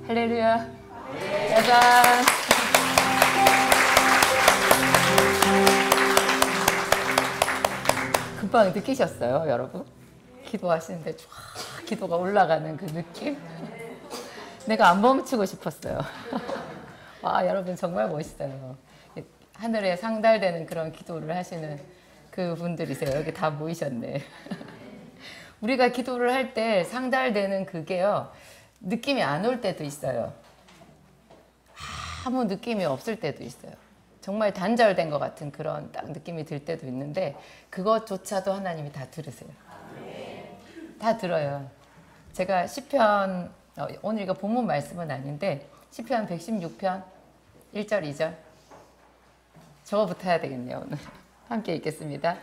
할렐루야. 짜잔. 금방 느끼셨어요, 여러분? 기도하시는데 쫙 기도가 올라가는 그 느낌? 내가 안 멈추고 싶었어요. 와, 여러분 정말 멋있어요. 하늘에 상달되는 그런 기도를 하시는 그 분들이세요. 여기 다 모이셨네. 우리가 기도를 할 때 상달되는 그게요, 느낌이 안 올 때도 있어요. 아무 느낌이 없을 때도 있어요. 정말 단절된 것 같은 그런 딱 느낌이 들 때도 있는데, 그것조차도 하나님이 다 들으세요. 다 들어요. 제가 시편, 오늘 이거 본문 말씀은 아닌데 시편 116편 1절 2절 저거부터 해야 되겠네요. 오늘 함께 읽겠습니다.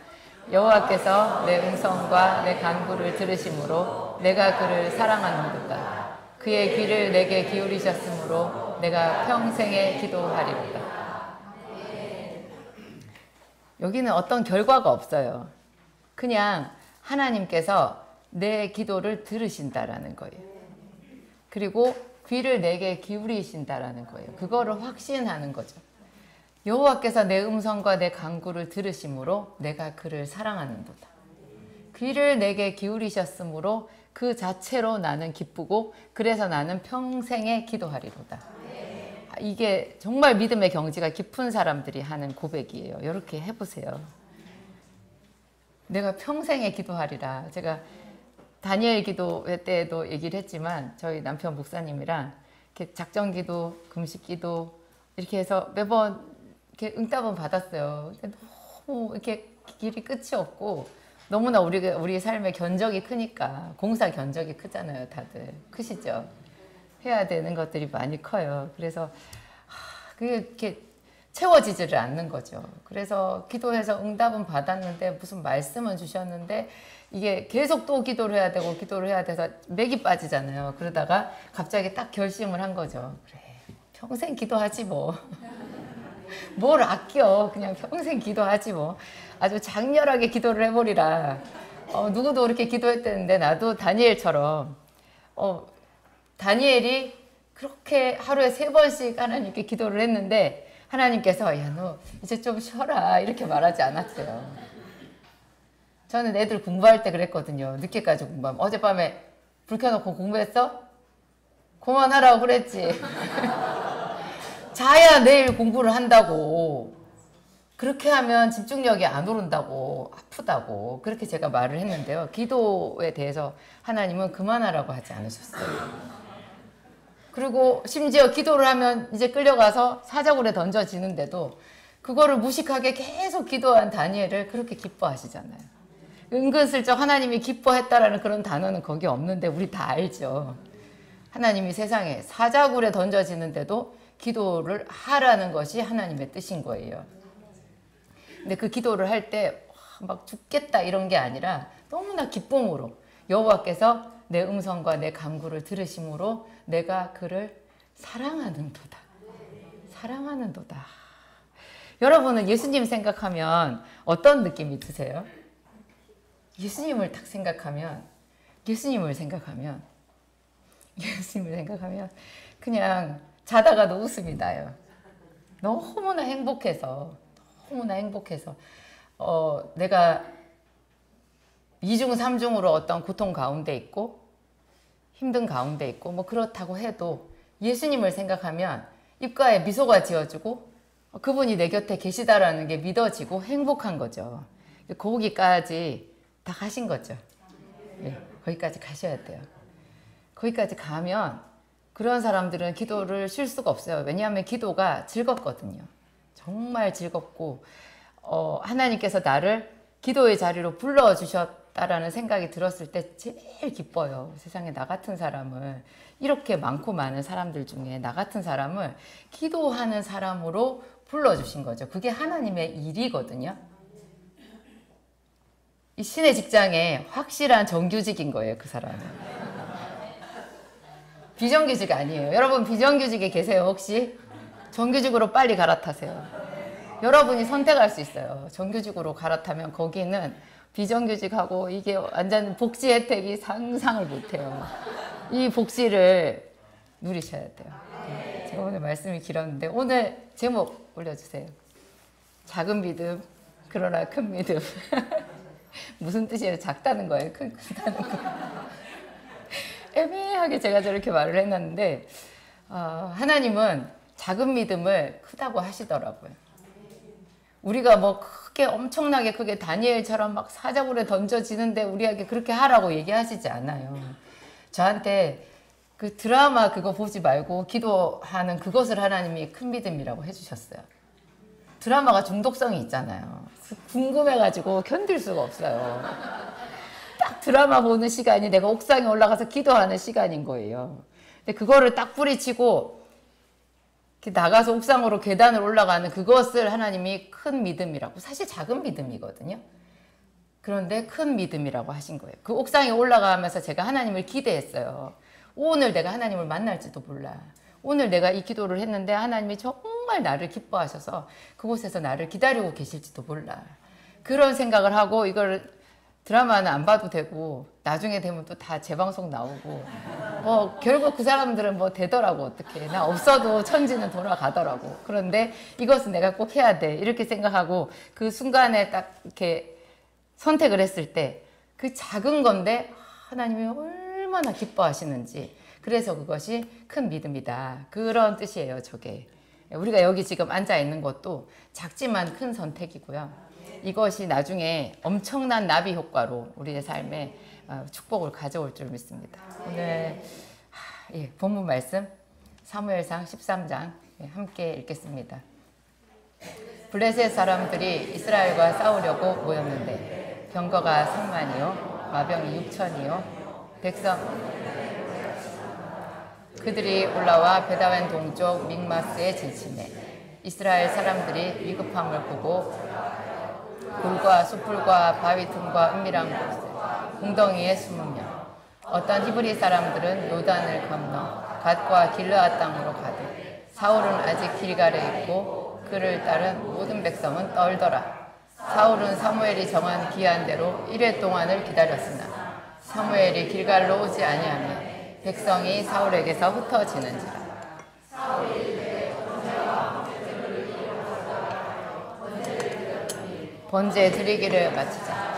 여호와께서 내 음성과 내 간구를 들으심으로 내가 그를 사랑하는도다. 그의 귀를 내게 기울이셨으므로 내가 평생에 기도하리로다. 여기는 어떤 결과가 없어요. 그냥 하나님께서 내 기도를 들으신다라는 거예요. 그리고 귀를 내게 기울이신다라는 거예요. 그거를 확신하는 거죠. 여호와께서 내 음성과 내 간구를 들으심으로 내가 그를 사랑하는도다. 귀를 내게 기울이셨으므로 그 자체로 나는 기쁘고 그래서 나는 평생에 기도하리로다. 이게 정말 믿음의 경지가 깊은 사람들이 하는 고백이에요. 이렇게 해보세요. 내가 평생에 기도하리라. 제가 다니엘 기도 때도 얘기를 했지만 저희 남편 목사님이랑 이렇게 작전 기도, 금식 기도 이렇게 해서 매번 이렇게 응답은 받았어요. 근데 너무 이렇게 길이 끝이 없고 너무나 우리 삶의 견적이 크니까, 공사 견적이 크잖아요. 다들 크시죠? 해야 되는 것들이 많이 커요. 그래서 그게 이렇게 채워지지를 않는 거죠. 그래서 기도해서 응답은 받았는데 무슨 말씀은 주셨는데 이게 계속 또 기도를 해야 되고 기도를 해야 돼서 맥이 빠지잖아요. 그러다가 갑자기 딱 결심을 한 거죠. 그래, 평생 기도하지 뭐. 뭘 아껴. 그냥 평생 기도하지 뭐. 아주 장렬하게 기도를 해버리라. 누구도 그렇게 기도했다는데 나도 다니엘처럼 다니엘이 그렇게 하루에 3번씩 하나님께 기도를 했는데 하나님께서 야, 너 이제 좀 쉬어라 이렇게 말하지 않았어요. 저는 애들 공부할 때 그랬거든요. 늦게까지 공부하면. 어젯밤에 불 켜놓고 공부했어? 그만하라고 그랬지. 자야 내일 공부를 한다고. 그렇게 하면 집중력이 안 오른다고, 아프다고 그렇게 제가 말을 했는데요. 기도에 대해서 하나님은 그만하라고 하지 않으셨어요. 그리고 심지어 기도를 하면 이제 끌려가서 사자굴에 던져지는데도 그거를 무식하게 계속 기도한 다니엘을 그렇게 기뻐하시잖아요. 은근슬쩍 하나님이 기뻐했다라는 그런 단어는 거기 없는데 우리 다 알죠. 하나님이 세상에 사자굴에 던져지는데도 기도를 하라는 것이 하나님의 뜻인 거예요. 근데 그 기도를 할 때 막 죽겠다 이런 게 아니라 너무나 기쁨으로 여호와께서 내 음성과 내 간구를 들으심으로 내가 그를 사랑하는도다. 사랑하는도다. 여러분은 예수님 생각하면 어떤 느낌이 드세요? 예수님을 딱 생각하면 그냥 자다가도 웃음이 나요. 너무나 행복해서 내가 2중 3중으로 어떤 고통 가운데 있고 힘든 가운데 있고 뭐 그렇다고 해도 예수님을 생각하면 입가에 미소가 지어지고 그분이 내 곁에 계시다라는 게 믿어지고 행복한 거죠. 거기까지 다 가신 거죠. 네, 거기까지 가셔야 돼요. 거기까지 가면 그런 사람들은 기도를 쉴 수가 없어요. 왜냐하면 기도가 즐겁거든요. 정말 즐겁고 하나님께서 나를 기도의 자리로 불러주셨다라는 생각이 들었을 때 제일 기뻐요. 세상에 나 같은 사람을, 이렇게 많고 많은 사람들 중에 나 같은 사람을 기도하는 사람으로 불러주신 거죠. 그게 하나님의 일이거든요. 이 신의 직장에 확실한 정규직인 거예요. 그 사람은. 비정규직 아니에요. 여러분 비정규직에 계세요 혹시? 정규직으로 빨리 갈아타세요. 여러분이 선택할 수 있어요. 정규직으로 갈아타면 거기는 비정규직하고 이게 완전 복지 혜택이 상상을 못해요. 이 복지를 누리셔야 돼요. 제가 오늘 말씀이 길었는데 오늘 제목 올려주세요. 작은 믿음 그러나 큰 믿음. 무슨 뜻이에요? 작다는 거예요? 크다는 거예요? 애매하게 제가 저렇게 말을 해놨는데 하나님은 작은 믿음을 크다고 하시더라고요. 우리가 뭐 크게 엄청나게 크게 다니엘처럼 막 사자굴에 던져지는데 우리에게 그렇게 하라고 얘기하시지 않아요. 저한테 그 드라마 그거 보지 말고 기도하는 그것을 하나님이 큰 믿음이라고 해주셨어요. 드라마가 중독성이 있잖아요. 궁금해가지고 견딜 수가 없어요. 딱 드라마 보는 시간이 내가 옥상에 올라가서 기도하는 시간인 거예요. 근데 그거를 딱 뿌리치고 나가서 옥상으로 계단을 올라가는 그것을 하나님이 큰 믿음이라고, 사실 작은 믿음이거든요. 그런데 큰 믿음이라고 하신 거예요. 그 옥상에 올라가면서 제가 하나님을 기대했어요. 오늘 내가 하나님을 만날지도 몰라. 오늘 내가 이 기도를 했는데 하나님이 정말 나를 기뻐하셔서 그곳에서 나를 기다리고 계실지도 몰라. 그런 생각을 하고 이걸 드라마는 안 봐도 되고 나중에 되면 또 다 재방송 나오고 결국 그 사람들은 뭐 되더라고. 어떻게 나 없어도 천지는 돌아가더라고. 그런데 이것은 내가 꼭 해야 돼 이렇게 생각하고 그 순간에 딱 이렇게 선택을 했을 때 그 작은 건데 하나님이 얼마나 기뻐하시는지, 그래서 그것이 큰 믿음이다 그런 뜻이에요. 저게 우리가 여기 지금 앉아 있는 것도 작지만 큰 선택이고요. 이것이 나중에 엄청난 나비 효과로 우리의 삶에 축복을 가져올 줄 믿습니다. 오늘 본문 말씀 사무엘상 13장 함께 읽겠습니다. 블레셋 사람들이 이스라엘과 싸우려고 모였는데 병거가 3만이요 마병이 6천이요 백성 그들이 올라와 베다웬 동쪽 믹마스에 진침해 이스라엘 사람들이 위급함을 보고 굴과 숯불과 바위 틈과 은밀한 곳에 웅덩이에 숨으며 어떤 히브리 사람들은 요단을 건너 갓과 길르앗 땅으로 가되 사울은 아직 길갈에 있고 그를 따른 모든 백성은 떨더라. 사울은 사무엘이 정한 기한대로 1회 동안을 기다렸으나 사무엘이 길갈로 오지 아니하며 백성이 사울에게서 흩어지는지라. 번제 드리기를 마치자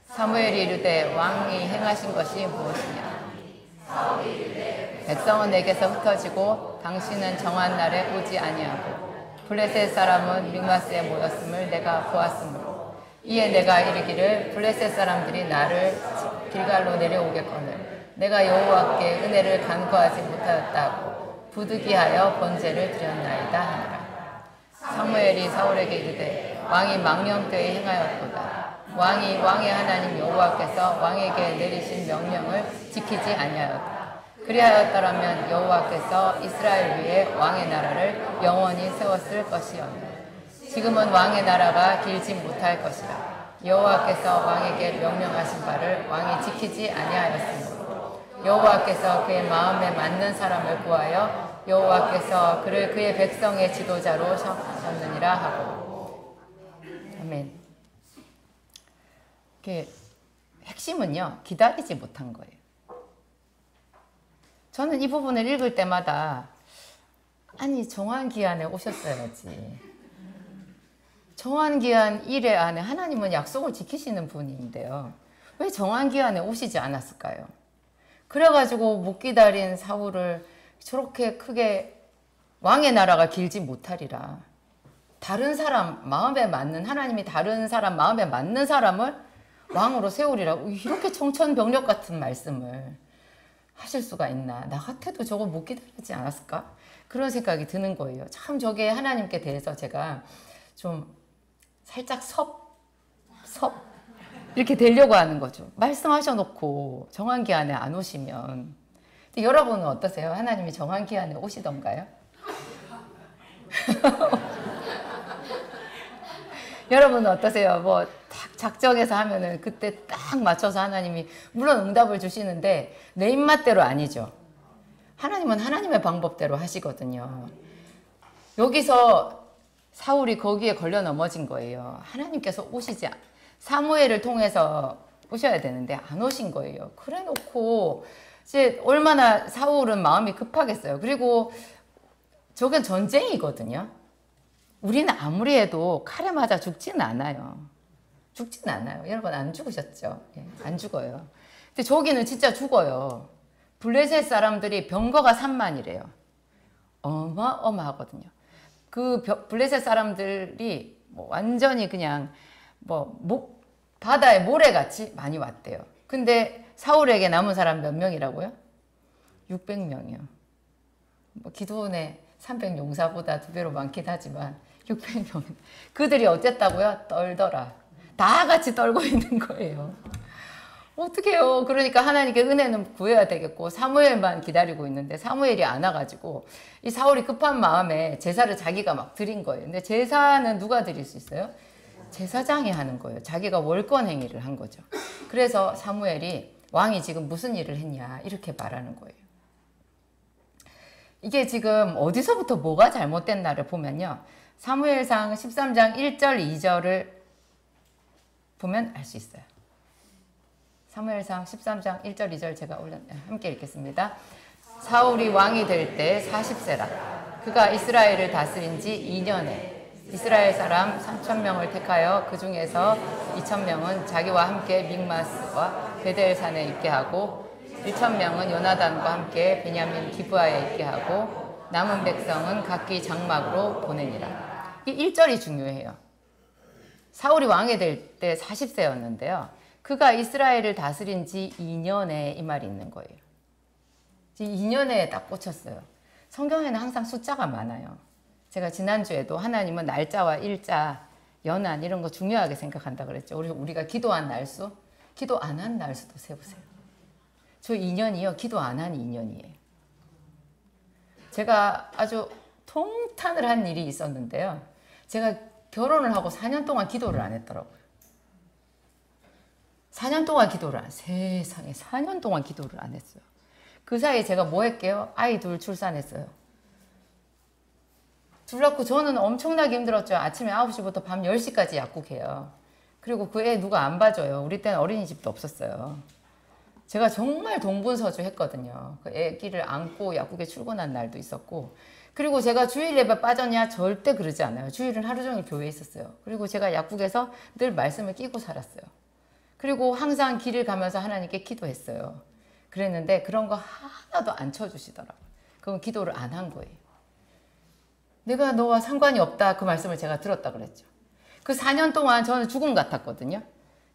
사무엘이 이르되 왕이 행하신 것이 무엇이냐. 백성은 내게서 흩어지고 당신은 정한 날에 오지 아니하고 블레셋 사람은 믹마스에 모였음을 내가 보았으므로 이에 내가 이르기를 블레셋 사람들이 나를 길갈로 내려오겠거늘 내가 여호와께 은혜를 간구하지 못하였다고 부득이하여 번제를 드렸나이다 하니라. 사무엘이 사울에게 이르되 왕이 망령되이 행하였도다. 왕이 왕의 하나님 여호와께서 왕에게 내리신 명령을 지키지 아니하였다. 그리하였더라면 여호와께서 이스라엘 위에 왕의 나라를 영원히 세웠을 것이었네. 지금은 왕의 나라가 길지 못할 것이라. 여호와께서 왕에게 명령하신 바를 왕이 지키지 아니하였으므로 여호와께서 그의 마음에 맞는 사람을 구하여 여호와께서 그를 그의 백성의 지도자로 삼으셨느니라 하고. 아멘. 핵심은요, 기다리지 못한 거예요. 저는 이 부분을 읽을 때마다 아니 정한 기한에 오셨어야지. 정한 기한 1회 안에 하나님은 약속을 지키시는 분인데요. 왜 정한 기한에 오시지 않았을까요? 그래가지고 못 기다린 사울을 저렇게 크게 왕의 나라가 길지 못하리라. 다른 사람 마음에 맞는, 하나님이 다른 사람 마음에 맞는 사람을 왕으로 세우리라고 이렇게 청천벽력 같은 말씀을 하실 수가 있나. 나 같아도 저거 못 기다리지 않았을까? 그런 생각이 드는 거예요. 참 저게 하나님께 대해서 제가 좀 살짝 이렇게 되려고 하는 거죠. 말씀하셔놓고 정한 기한에 안 오시면. 근데 여러분은 어떠세요? 하나님이 정한 기한에 오시던가요? 여러분은 어떠세요? 뭐 딱 작정해서 하면은 그때 딱 맞춰서 하나님이 물론 응답을 주시는데 내 입맛대로 아니죠. 하나님은 하나님의 방법대로 하시거든요. 여기서 사울이 거기에 걸려 넘어진 거예요. 하나님께서 오시지 사무엘을 통해서 오셔야 되는데 안 오신 거예요. 그래 놓고 이제 얼마나 사울은 마음이 급하겠어요. 그리고 저건 전쟁이거든요. 우리는 아무리 해도 칼에 맞아 죽지는 않아요. 죽지는 않아요. 여러분 안 죽으셨죠? 예, 안 죽어요. 근데 저기는 진짜 죽어요. 블레셋 사람들이 병거가 3만이래요. 어마어마하거든요. 그 블레셋 사람들이 뭐 완전히 그냥 바다에 모래같이 많이 왔대요. 근데 사울에게 남은 사람 몇 명이라고요? 600명이요. 뭐 기도원의 300용사보다 2배로 많긴 하지만 600명. 그들이 어쨌다고요? 떨더라. 다 같이 떨고 있는 거예요. 어떡해요. 그러니까 하나님께 은혜는 구해야 되겠고 사무엘만 기다리고 있는데 사무엘이 안 와가지고 이 사울이 급한 마음에 제사를 자기가 막 드린 거예요. 근데 제사는 누가 드릴 수 있어요? 제사장이 하는 거예요. 자기가 월권 행위를 한 거죠. 그래서 사무엘이 왕이 지금 무슨 일을 했냐 이렇게 말하는 거예요. 이게 지금 어디서부터 뭐가 잘못됐나를 보면요. 사무엘상 13장 1절 2절을 보면 알 수 있어요. 사무엘상 13장 1절 2절 제가 함께 읽겠습니다. 사울이 왕이 될 때 40세라. 그가 이스라엘을 다스린 지 2년에 이스라엘 사람 3,000명을 택하여 그 중에서 2,000명은 자기와 함께 믹마스와 베델산에 있게 하고 1,000명은 요나단과 함께 베냐민 기브아에 있게 하고 남은 백성은 각기 장막으로 보내니라. 이 1절이 중요해요. 사울이 왕이 될 때 40세였는데요. 그가 이스라엘을 다스린 지 2년에 이 말이 있는 거예요. 2년에 딱 꽂혔어요. 성경에는 항상 숫자가 많아요. 제가 지난주에도 하나님은 날짜와 일자, 연한 이런 거 중요하게 생각한다 그랬죠. 우리가 기도한 날수, 기도 안 한 날수도 세보세요. 저 2년이요. 기도 안 한 2년이에요. 제가 아주 통탄을 한 일이 있었는데요. 제가 결혼을 하고 4년 동안 기도를 안 했더라고요. 4년 동안 기도를 세상에 4년 동안 기도를 안 했어요. 그 사이에 제가 뭐 했게요? 아이 둘 출산했어요. 둘 낳고 저는 엄청나게 힘들었죠. 아침에 9시부터 밤 10시까지 약국해요. 그리고 그 애 누가 안 봐줘요. 우리 때는 어린이집도 없었어요. 제가 정말 동분서주 했거든요. 그 애기를 안고 약국에 출근한 날도 있었고, 그리고 제가 주일 예배 빠졌냐? 절대 그러지 않아요. 주일은 하루 종일 교회에 있었어요. 그리고 제가 약국에서 늘 말씀을 끼고 살았어요. 그리고 항상 길을 가면서 하나님께 기도했어요. 그랬는데 그런 거 하나도 안 쳐주시더라고요. 그건 기도를 안 한 거예요. 내가 너와 상관이 없다 그 말씀을 제가 들었다 그랬죠. 그 4년 동안 저는 죽음 같았거든요.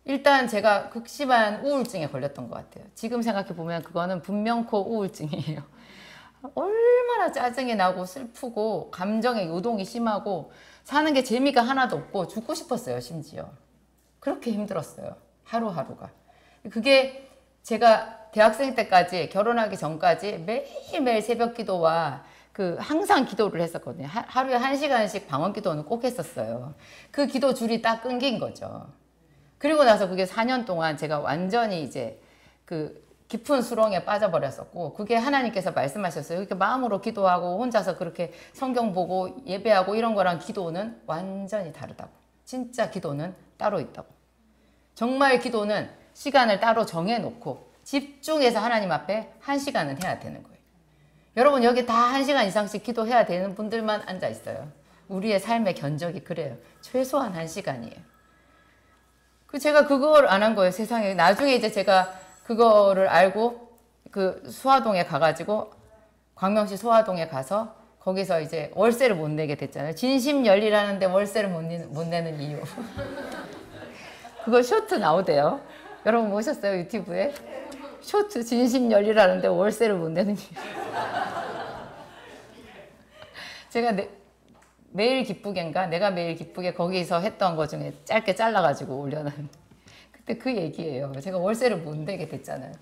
일단 제가 극심한 우울증에 걸렸던 것 같아요. 지금 생각해보면 그거는 분명코 우울증이에요. 얼마나 짜증이 나고 슬프고 감정의 요동이 심하고 사는 게 재미가 하나도 없고 죽고 싶었어요. 심지어 그렇게 힘들었어요. 하루하루가. 그게 제가 대학생 때까지 결혼하기 전까지 매일매일 새벽 기도와 항상 기도를 했었거든요. 하루에 1시간씩 방언 기도는 꼭 했었어요. 그 기도 줄이 딱 끊긴 거죠. 그리고 나서 그게 4년 동안 제가 완전히 이제 깊은 수렁에 빠져버렸었고, 그게 하나님께서 말씀하셨어요. 이렇게 마음으로 기도하고 혼자서 그렇게 성경 보고 예배하고 이런 거랑 기도는 완전히 다르다고. 진짜 기도는 따로 있다고. 정말 기도는 시간을 따로 정해놓고 집중해서 하나님 앞에 1시간은 해야 되는 거예요. 여러분 여기 다 1시간 이상씩 기도해야 되는 분들만 앉아 있어요. 우리의 삶의 견적이 그래요. 최소한 1시간이에요. 제가 그걸 안 한 거예요. 세상에. 나중에 이제 제가 그거를 알고 수화동에 가가지고 광명시 수화동에 가서 거기서 이제 월세를 못 내게 됐잖아요. 진심열리라는데 월세를 못 내는 이유. 그거 쇼트 나오대요. 여러분 보셨어요? 유튜브에? 쇼트 진심열리라는데 월세를 못 내는 이유. 제가 매일 기쁘게인가? 내가 매일 기쁘게 거기서 했던 거 중에 짧게 잘라가지고 올려놓은 그때 그 얘기예요. 제가 월세를 못 내게 됐잖아요.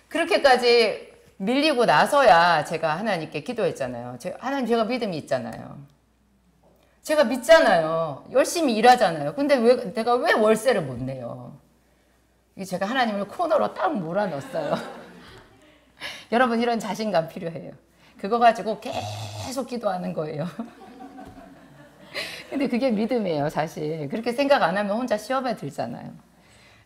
그렇게까지 밀리고 나서야 제가 하나님께 기도했잖아요. 하나님 제가 믿음이 있잖아요. 제가 믿잖아요. 열심히 일하잖아요. 근데 내가 왜 월세를 못 내요? 제가 하나님을 코너로 딱 몰아넣었어요. 여러분 이런 자신감 필요해요. 그거 가지고 계속 기도하는 거예요. 근데 그게 믿음이에요, 사실. 그렇게 생각 안 하면 혼자 시험에 들잖아요.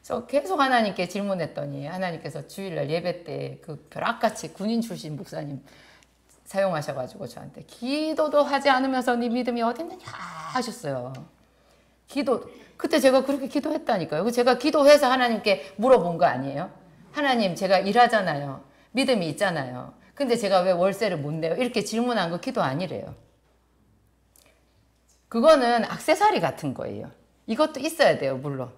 그래서 계속 하나님께 질문했더니 하나님께서 주일날 예배 때 그 벼락같이 군인 출신 목사님 사용하셔가지고 저한테 기도도 하지 않으면서 네 믿음이 어디 있느냐 하셨어요. 그때 제가 그렇게 기도했다니까요. 제가 기도해서 하나님께 물어본 거 아니에요? 하나님, 제가 일하잖아요. 믿음이 있잖아요. 근데 제가 왜 월세를 못 내요? 이렇게 질문한 거 기도 아니래요. 그거는 액세서리 같은 거예요. 이것도 있어야 돼요, 물론.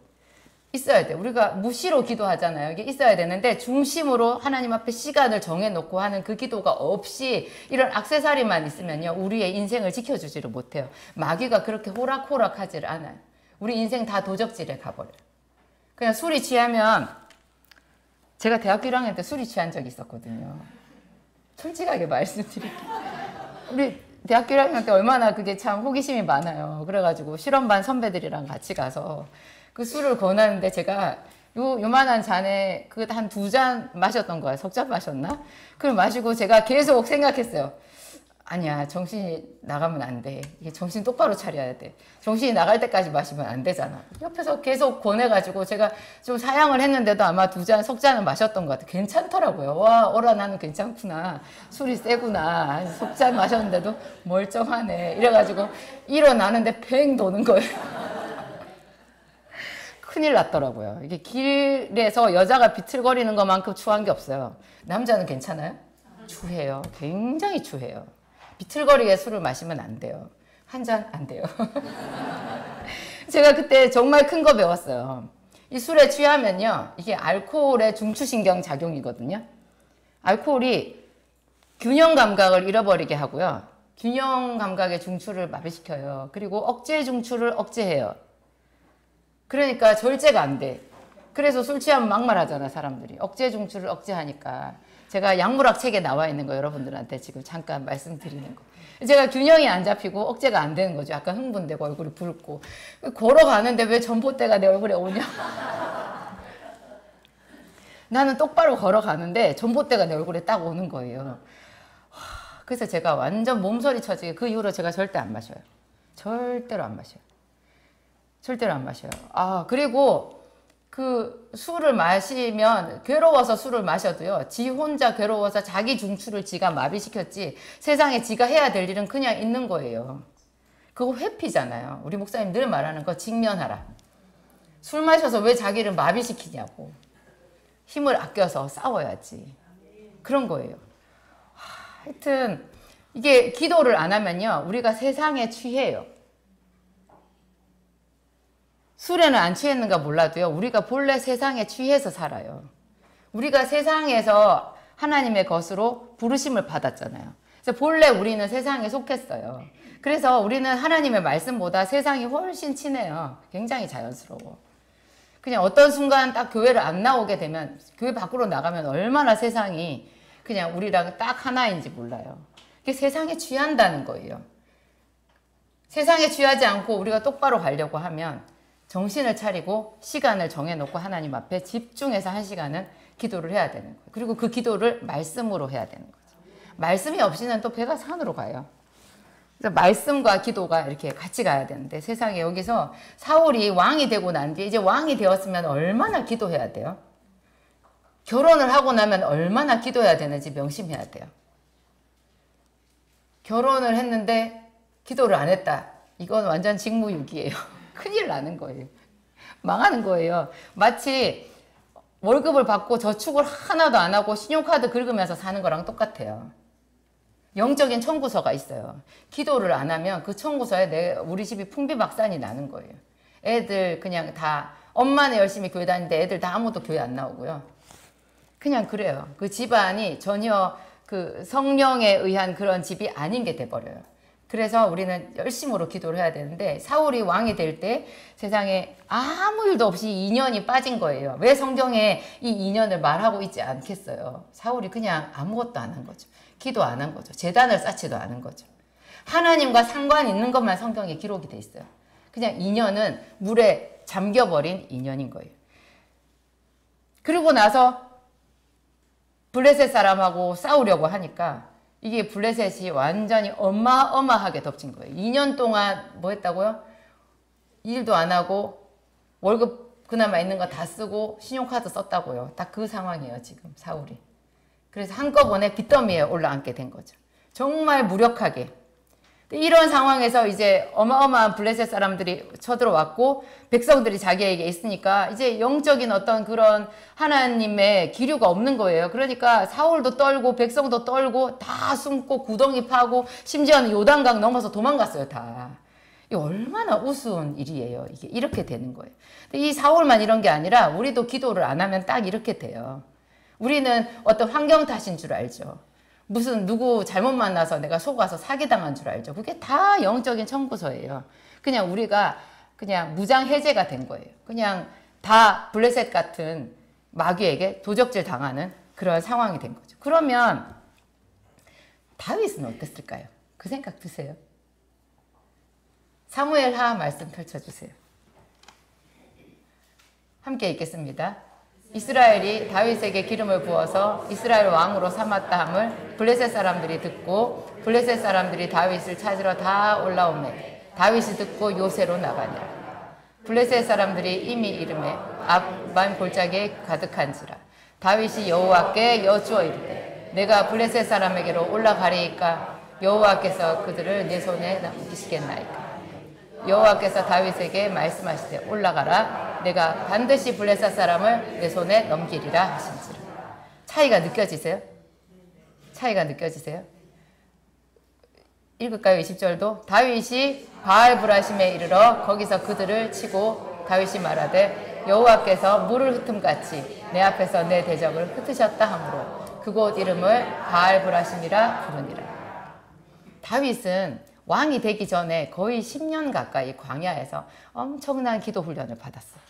있어야 돼요. 우리가 무시로 기도하잖아요. 이게 있어야 되는데 중심으로 하나님 앞에 시간을 정해놓고 하는 그 기도가 없이 이런 액세서리만 있으면요, 우리의 인생을 지켜주지를 못해요. 마귀가 그렇게 호락호락하지를 않아요. 우리 인생 다 도적질에 가버려요. 그냥 술이 취하면, 제가 대학교 1학년 때 술이 취한 적이 있었거든요. 솔직하게 말씀드릴게요. 우리 대학교 1학년 때 얼마나 그게 참 호기심이 많아요. 그래가지고 실험반 선배들이랑 같이 가서 그 술을 권하는데 제가 요만한 잔에 그 한 2잔 마셨던 거예요. 석 잔 마셨나? 그걸 마시고 제가 계속 생각했어요. 아니야, 정신이 나가면 안 돼. 이게 정신 똑바로 차려야 돼. 정신이 나갈 때까지 마시면 안 되잖아. 옆에서 계속 권해가지고 제가 좀 사양을 했는데도 아마 2잔, 석 잔을 마셨던 것 같아요. 괜찮더라고요. 와, 어라, 나는 괜찮구나. 술이 세구나. 석 잔 마셨는데도 멀쩡하네. 이래가지고 일어나는데 팽 도는 거예요. 큰일 났더라고요. 이게 길에서 여자가 비틀거리는 것만큼 추한 게 없어요. 남자는 괜찮아요? 추해요. 굉장히 추해요. 비틀거리게 술을 마시면 안 돼요. 한 잔 안 돼요. 제가 그때 정말 큰 거 배웠어요. 이 술에 취하면요, 이게 알코올의 중추신경 작용이거든요. 알코올이 균형 감각을 잃어버리게 하고요. 균형 감각의 중추를 마비시켜요. 그리고 억제 중추를 억제해요. 그러니까 절제가 안 돼. 그래서 술 취하면 막말하잖아, 사람들이. 억제 중추를 억제하니까. 제가 약물학 책에 나와 있는 거 여러분들한테 지금 잠깐 말씀드리는 거. 제가 균형이 안 잡히고 억제가 안 되는 거죠. 약간 흥분되고 얼굴이 붉고. 걸어가는데 왜 전봇대가 내 얼굴에 오냐? 나는 똑바로 걸어가는데 전봇대가 내 얼굴에 딱 오는 거예요. 그래서 제가 완전 몸서리 쳐지게 그 이후로 제가 절대 안 마셔요. 절대로 안 마셔요. 절대로 안 마셔요. 그리고 그 술을 마시면 괴로워서 술을 마셔도요, 지 혼자 괴로워서 자기 중추를 지가 마비시켰지 세상에 지가 해야 될 일은 그냥 있는 거예요. 그거 회피잖아요. 우리 목사님 늘 말하는 거 직면하라. 술 마셔서 왜 자기를 마비시키냐고. 힘을 아껴서 싸워야지. 그런 거예요. 하여튼 이게 기도를 안 하면요, 우리가 세상에 취해요. 술에는 안 취했는가 몰라도요, 우리가 본래 세상에 취해서 살아요. 우리가 세상에서 하나님의 것으로 부르심을 받았잖아요. 그래서 본래 우리는 세상에 속했어요. 그래서 우리는 하나님의 말씀보다 세상이 훨씬 친해요. 굉장히 자연스러워. 그냥 어떤 순간 딱 교회를 안 나오게 되면, 교회 밖으로 나가면 얼마나 세상이 그냥 우리랑 딱 하나인지 몰라요. 그게 세상에 취한다는 거예요. 세상에 취하지 않고 우리가 똑바로 가려고 하면 정신을 차리고 시간을 정해놓고 하나님 앞에 집중해서 1시간은 기도를 해야 되는 거예요. 그리고 그 기도를 말씀으로 해야 되는 거죠. 말씀이 없이는 또 배가 산으로 가요. 그래서 말씀과 기도가 이렇게 같이 가야 되는데, 세상에 여기서 사울이 왕이 되고 난 뒤에 이제 왕이 되었으면 얼마나 기도해야 돼요? 결혼을 하고 나면 얼마나 기도해야 되는지 명심해야 돼요. 결혼을 했는데 기도를 안 했다. 이건 완전 직무유기예요. 큰일 나는 거예요. 망하는 거예요. 마치 월급을 받고 저축을 하나도 안 하고 신용카드 긁으면서 사는 거랑 똑같아요. 영적인 청구서가 있어요. 기도를 안 하면 그 청구서에 우리 집이 풍비박산이 나는 거예요. 애들 그냥 다, 엄마는 열심히 교회 다니는데 애들 다 아무도 교회 안 나오고요. 그냥 그래요. 그 집안이 전혀 그 성령에 의한 그런 집이 아닌 게 돼버려요. 그래서 우리는 열심으로 기도를 해야 되는데, 사울이 왕이 될 때 세상에 아무 일도 없이 인연이 빠진 거예요. 왜 성경에 이 인연을 말하고 있지 않겠어요? 사울이 그냥 아무것도 안 한 거죠. 기도 안 한 거죠. 제단을 쌓지도 않은 거죠. 하나님과 상관 있는 것만 성경에 기록이 돼 있어요. 그냥 인연은 물에 잠겨버린 인연인 거예요. 그리고 나서 블레셋 사람하고 싸우려고 하니까 이게 블레셋이 완전히 어마어마하게 덮친 거예요. 2년 동안 뭐 했다고요? 일도 안 하고 월급 그나마 있는 거 다 쓰고 신용카드 썼다고요. 딱 그 상황이에요, 지금 사울이. 그래서 한꺼번에 빚더미에 올라앉게 된 거죠. 정말 무력하게. 이런 상황에서 이제 어마어마한 블레셋 사람들이 쳐들어왔고 백성들이 자기에게 있으니까 이제 영적인 어떤 그런 하나님의 기류가 없는 거예요. 그러니까 사울도 떨고 백성도 떨고 다 숨고 구덩이 파고 심지어는 요단강 넘어서 도망갔어요, 다. 이 얼마나 우스운 일이에요. 이게 이렇게 되는 거예요. 근데 이 사울만 이런 게 아니라 우리도 기도를 안 하면 딱 이렇게 돼요. 우리는 어떤 환경 탓인 줄 알죠. 무슨 누구 잘못 만나서 내가 속아서 사기당한 줄 알죠. 그게 다 영적인 청부서예요. 그냥 우리가 그냥 무장 해제가 된 거예요. 그냥 다 블레셋 같은 마귀에게 도적질 당하는 그런 상황이 된 거죠. 그러면 다윗은 어땠을까요? 그 생각 드세요? 사무엘하 말씀 펼쳐주세요. 함께 읽겠습니다. 이스라엘이 다윗에게 기름을 부어서 이스라엘 왕으로 삼았다 함을 블레셋 사람들이 듣고 블레셋 사람들이 다윗을 찾으러 다 올라오매 다윗이 듣고 요새로 나가니라. 블레셋 사람들이 이미 이름에 앞만 골짜기에 가득한지라. 다윗이 여호와께 여쭈어 이르되 내가 블레셋 사람에게로 올라가리이까 여호와께서 그들을 내 손에 넘기시겠나이까. 여호와께서 다윗에게 말씀하시되 올라가라. 내가 반드시 블레셋 사람을 내 손에 넘기리라 하신지라. 차이가 느껴지세요? 차이가 느껴지세요? 읽을까요? 20절도. 다윗이 바알브라심에 이르러 거기서 그들을 치고 다윗이 말하되 여호와께서 물을 흩음같이 내 앞에서 내 대적을 흩으셨다 하므로 그곳 이름을 바알브라심이라 부르니라. 다윗은 왕이 되기 전에 거의 10년 가까이 광야에서 엄청난 기도 훈련을 받았어요.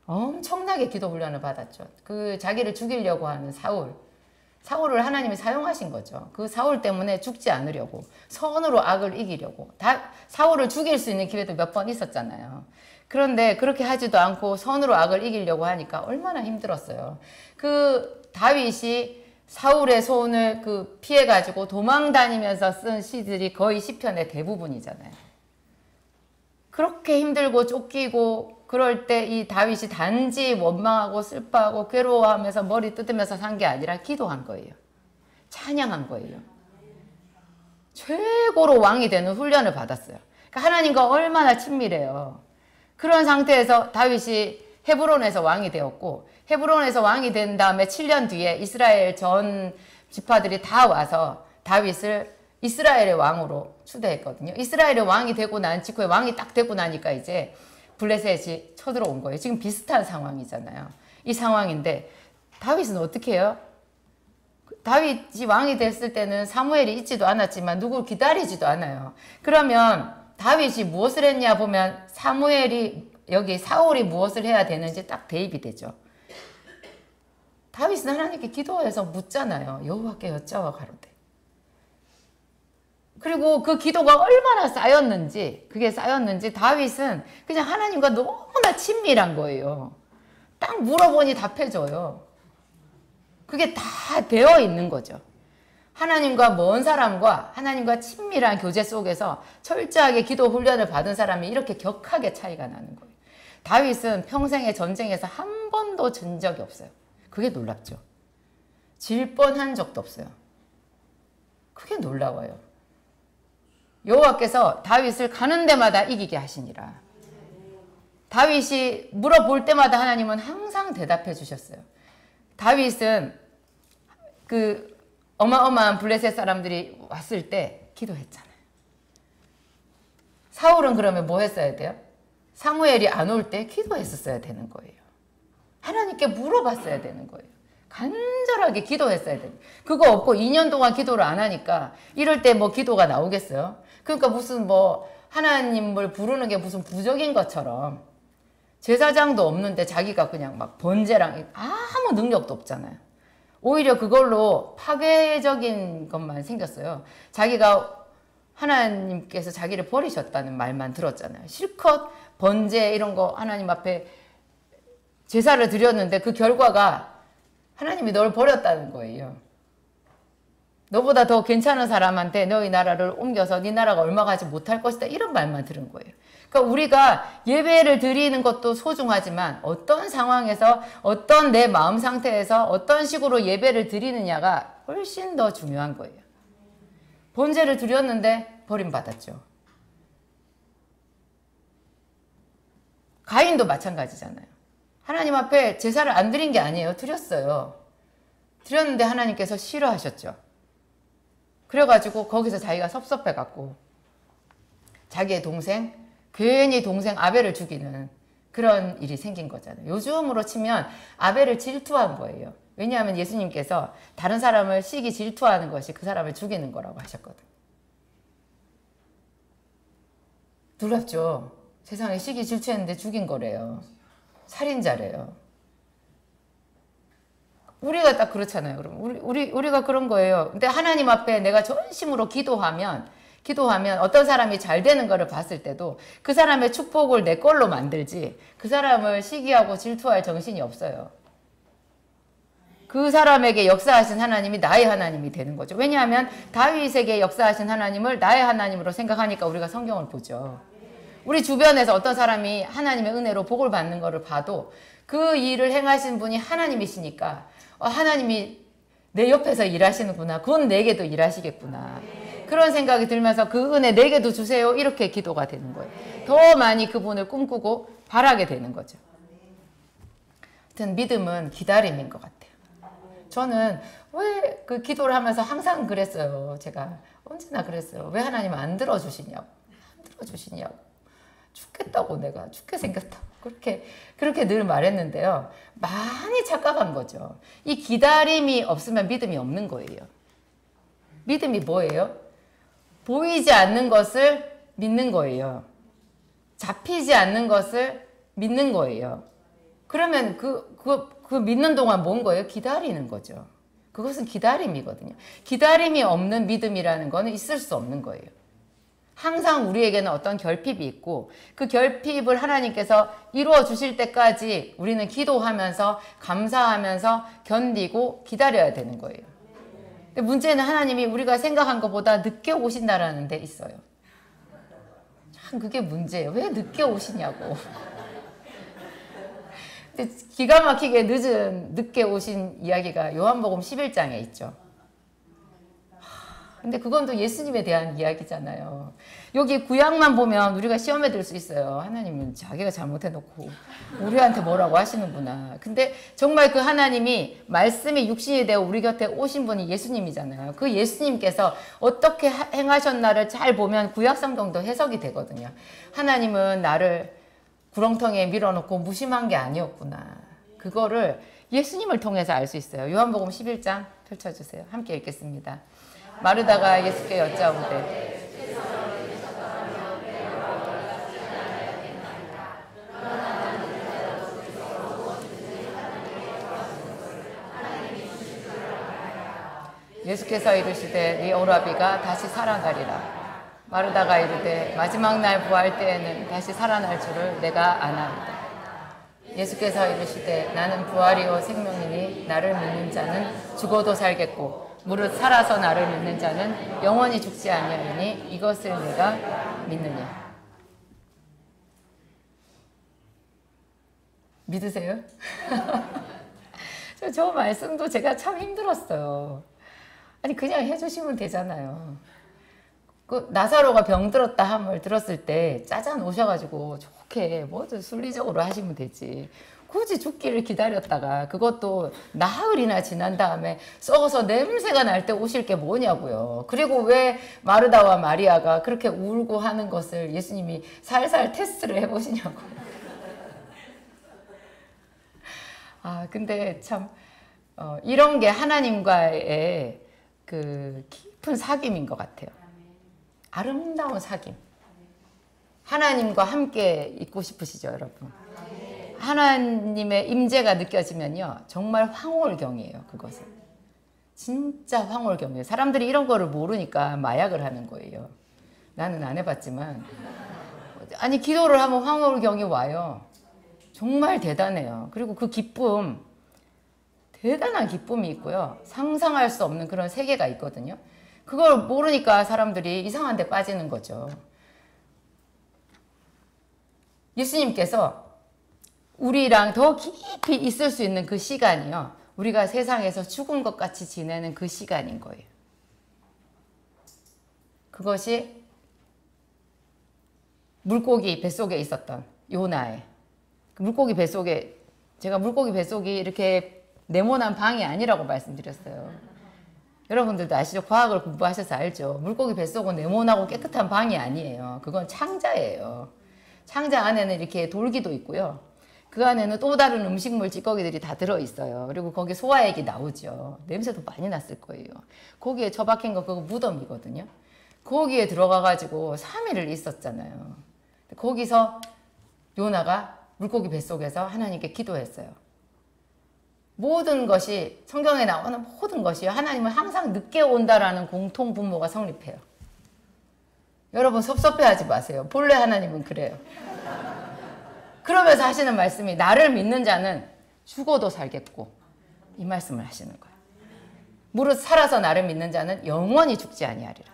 엄청나게 기도 훈련을 받았죠. 그 자기를 죽이려고 하는 사울을 하나님이 사용하신 거죠. 그 사울 때문에 죽지 않으려고, 선으로 악을 이기려고. 사울을 죽일 수 있는 기회도 몇 번 있었잖아요. 그런데 그렇게 하지도 않고 선으로 악을 이기려고 하니까 얼마나 힘들었어요. 그 다윗이 사울의 손을 피해가지고 도망 다니면서 쓴 시들이 거의 시편의 대부분이잖아요. 그렇게 힘들고 쫓기고 그럴 때 이 다윗이 단지 원망하고 슬퍼하고 괴로워하면서 머리 뜯으면서 산 게 아니라 기도한 거예요. 찬양한 거예요. 최고로 왕이 되는 훈련을 받았어요. 그러니까 하나님과 얼마나 친밀해요. 그런 상태에서 다윗이 헤브론에서 왕이 되었고 헤브론에서 왕이 된 다음에 7년 뒤에 이스라엘 전 지파들이 다 와서 다윗을 이스라엘의 왕으로 추대했거든요. 이스라엘의 왕이 되고 난 직후에 왕이 딱 되고 나니까 이제 블레셋이 쳐들어온 거예요. 지금 비슷한 상황이잖아요. 이 상황인데 다윗은 어떻게 해요? 다윗이 왕이 됐을 때는 사무엘이 있지도 않았지만 누구를 기다리지도 않아요. 그러면 다윗이 무엇을 했냐 보면 여기 사울이 무엇을 해야 되는지 딱 대입이 되죠. 다윗은 하나님께 기도해서 묻잖아요. 여호와께 여짜와 가로되. 그리고 그 기도가 얼마나 쌓였는지 다윗은 그냥 하나님과 너무나 친밀한 거예요. 딱 물어보니 답해줘요. 그게 다 되어 있는 거죠. 하나님과 먼 사람과 하나님과 친밀한 교제 속에서 철저하게 기도 훈련을 받은 사람이 이렇게 격하게 차이가 나는 거예요. 다윗은 평생의 전쟁에서 한 번도 진 적이 없어요. 그게 놀랍죠. 질 뻔한 적도 없어요. 그게 놀라워요. 여호와께서 다윗을 가는 데마다 이기게 하시니라. 다윗이 물어볼 때마다 하나님은 항상 대답해 주셨어요. 다윗은 그 어마어마한 블레셋 사람들이 왔을 때 기도했잖아요. 사울은 그러면 뭐 했어야 돼요? 사무엘이 안 올 때 기도했었어야 되는 거예요. 하나님께 물어봤어야 되는 거예요. 간절하게 기도했어야 돼요. 그거 없고 2년 동안 기도를 안 하니까 이럴 때 뭐 기도가 나오겠어요? 그러니까 무슨 하나님을 부르는 게 무슨 부적인 것처럼 제사장도 없는데 자기가 그냥 막 번제랑 아무 능력도 없잖아요. 오히려 그걸로 파괴적인 것만 생겼어요. 자기가 하나님께서 자기를 버리셨다는 말만 들었잖아요. 실컷 번제 이런 거 하나님 앞에 제사를 드렸는데 그 결과가 하나님이 널 버렸다는 거예요. 너보다 더 괜찮은 사람한테 너희 나라를 옮겨서 네 나라가 얼마 가지 못할 것이다 이런 말만 들은 거예요. 그러니까 우리가 예배를 드리는 것도 소중하지만 어떤 상황에서 어떤 내 마음 상태에서 어떤 식으로 예배를 드리느냐가 훨씬 더 중요한 거예요. 번제를 드렸는데 버림받았죠. 가인도 마찬가지잖아요. 하나님 앞에 제사를 안 드린 게 아니에요. 드렸어요. 드렸는데 하나님께서 싫어하셨죠. 그래가지고 거기서 자기가 섭섭해갖고 자기의 동생, 괜히 동생 아벨을 죽이는 그런 일이 생긴 거잖아요. 요즘으로 치면 아벨을 질투한 거예요. 왜냐하면 예수님께서 다른 사람을 시기 질투하는 것이 그 사람을 죽이는 거라고 하셨거든. 놀랍죠? 세상에 시기 질투했는데 죽인 거래요. 살인자래요. 우리가 딱 그렇잖아요. 그럼 우리가 그런 거예요. 근데 하나님 앞에 내가 전심으로 기도하면 어떤 사람이 잘 되는 거를 봤을 때도 그 사람의 축복을 내 걸로 만들지 그 사람을 시기하고 질투할 정신이 없어요. 그 사람에게 역사하신 하나님이 나의 하나님이 되는 거죠. 왜냐하면 다윗에게 역사하신 하나님을 나의 하나님으로 생각하니까 우리가 성경을 보죠. 우리 주변에서 어떤 사람이 하나님의 은혜로 복을 받는 거를 봐도 그 일을 행하신 분이 하나님이시니까 하나님이 내 옆에서 일하시는구나. 그건 내게도 일하시겠구나. 그런 생각이 들면서 그 은혜 내게도 주세요. 이렇게 기도가 되는 거예요. 더 많이 그분을 꿈꾸고 바라게 되는 거죠. 하여튼 믿음은 기다림인 것 같아요. 저는 왜 그 기도를 하면서 항상 그랬어요. 제가 언제나 그랬어요. 왜 하나님 안 들어주시냐고. 안 들어주시냐고. 죽겠다고 내가 죽게 생겼다고. 그렇게 늘 말했는데요. 많이 착각한 거죠. 이 기다림이 없으면 믿음이 없는 거예요. 믿음이 뭐예요? 보이지 않는 것을 믿는 거예요. 잡히지 않는 것을 믿는 거예요. 그러면 그 믿는 동안 뭔 거예요? 기다리는 거죠. 그것은 기다림이거든요. 기다림이 없는 믿음이라는 거는 있을 수 없는 거예요. 항상 우리에게는 어떤 결핍이 있고 그 결핍을 하나님께서 이루어 주실 때까지 우리는 기도하면서 감사하면서 견디고 기다려야 되는 거예요. 근데 문제는 하나님이 우리가 생각한 것보다 늦게 오신다라는 데 있어요. 참 그게 문제예요. 왜 늦게 오시냐고. 근데 기가 막히게 늦게 오신 이야기가 요한복음 11장에 있죠. 근데 그건 또 예수님에 대한 이야기잖아요. 여기 구약만 보면 우리가 시험에 들 수 있어요. 하나님은 자기가 잘못해놓고 우리한테 뭐라고 하시는구나. 근데 정말 그 하나님이 말씀이 육신이 되어 우리 곁에 오신 분이 예수님이잖아요. 그 예수님께서 어떻게 행하셨나를 잘 보면 구약 성경도 해석이 되거든요. 하나님은 나를 구렁텅이에 밀어놓고 무심한 게 아니었구나. 그거를 예수님을 통해서 알 수 있어요. 요한복음 11장 펼쳐주세요. 함께 읽겠습니다. 마르다가 예수께 여짜오되 예수께서 이르시되 네 오라비가 다시 살아나리라. 마르다가 이르되 마지막 날 부활 때에는 다시 살아날 줄을 내가 아나이다. 예수께서 이르시되 나는 부활이요 생명이니 나를 믿는 자는 죽어도 살겠고 무릇 살아서 나를 믿는 자는 영원히 죽지 아니하리니 이것을 내가 믿느냐. 믿으세요? 저 말씀도 제가 참 힘들었어요. 아니 그냥 해주시면 되잖아요. 그 나사로가 병들었다 함을 들었을 때 짜잔 오셔가지고 좋게 뭐든 순리적으로 하시면 되지. 굳이 죽기를 기다렸다가 그것도 나흘이나 지난 다음에 썩어서 냄새가 날 때 오실 게 뭐냐고요. 그리고 왜 마르다와 마리아가 그렇게 울고 하는 것을 예수님이 살살 테스트를 해보시냐고. 근데 참 이런 게 하나님과의 그 깊은 사귐인 것 같아요. 아름다운 사귐. 하나님과 함께 있고 싶으시죠, 여러분? 하나님의 임재가 느껴지면요 정말 황홀경이에요. 그것은 진짜 황홀경이에요. 사람들이 이런 거를 모르니까 마약을 하는 거예요. 나는 안 해봤지만 아니 기도를 하면 황홀경이 와요. 정말 대단해요. 그리고 그 기쁨 대단한 기쁨이 있고요. 상상할 수 없는 그런 세계가 있거든요. 그걸 모르니까 사람들이 이상한 데 빠지는 거죠. 예수님께서 우리랑 더 깊이 있을 수 있는 그 시간이요. 우리가 세상에서 죽은 것 같이 지내는 그 시간인 거예요. 그것이 물고기 뱃속에 있었던 요나의 물고기 뱃속에 제가 물고기 뱃속이 이렇게 네모난 방이 아니라고 말씀드렸어요. 여러분들도 아시죠? 과학을 공부하셔서 알죠? 물고기 뱃속은 네모나고 깨끗한 방이 아니에요. 그건 창자예요. 창자 안에는 이렇게 돌기도 있고요. 그 안에는 또 다른 음식물 찌꺼기들이 다 들어있어요. 그리고 거기 소화액이 나오죠. 냄새도 많이 났을 거예요. 거기에 처박힌 거 그거 무덤이거든요. 거기에 들어가가지고 3일을 있었잖아요. 거기서 요나가 물고기 뱃속에서 하나님께 기도했어요. 모든 것이 성경에 나오는 모든 것이 하나님은 항상 늦게 온다라는 공통 분모가 성립해요. 여러분 섭섭해하지 마세요. 본래 하나님은 그래요. 그러면서 하시는 말씀이 나를 믿는 자는 죽어도 살겠고 이 말씀을 하시는 거예요. 무릇 살아서 나를 믿는 자는 영원히 죽지 아니하리라.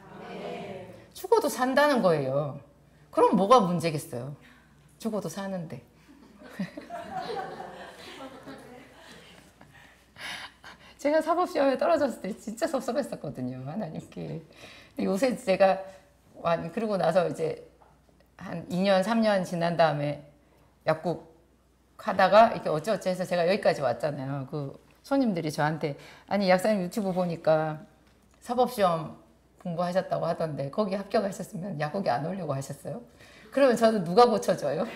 죽어도 산다는 거예요. 그럼 뭐가 문제겠어요? 죽어도 사는데. 제가 사법시험에 떨어졌을 때 진짜 섭섭했었거든요. 하나님께. 요새 제가 그러고 나서 이제 한 2년 3년 지난 다음에 약국 하다가 이렇게 어쩌어쩌 해서 제가 여기까지 왔잖아요. 그 손님들이 저한테 아니 약사님 유튜브 보니까 사법시험 공부하셨다고 하던데 거기 합격하셨으면 약국에 안 오려고 하셨어요? 그러면 저는 누가 고쳐줘요?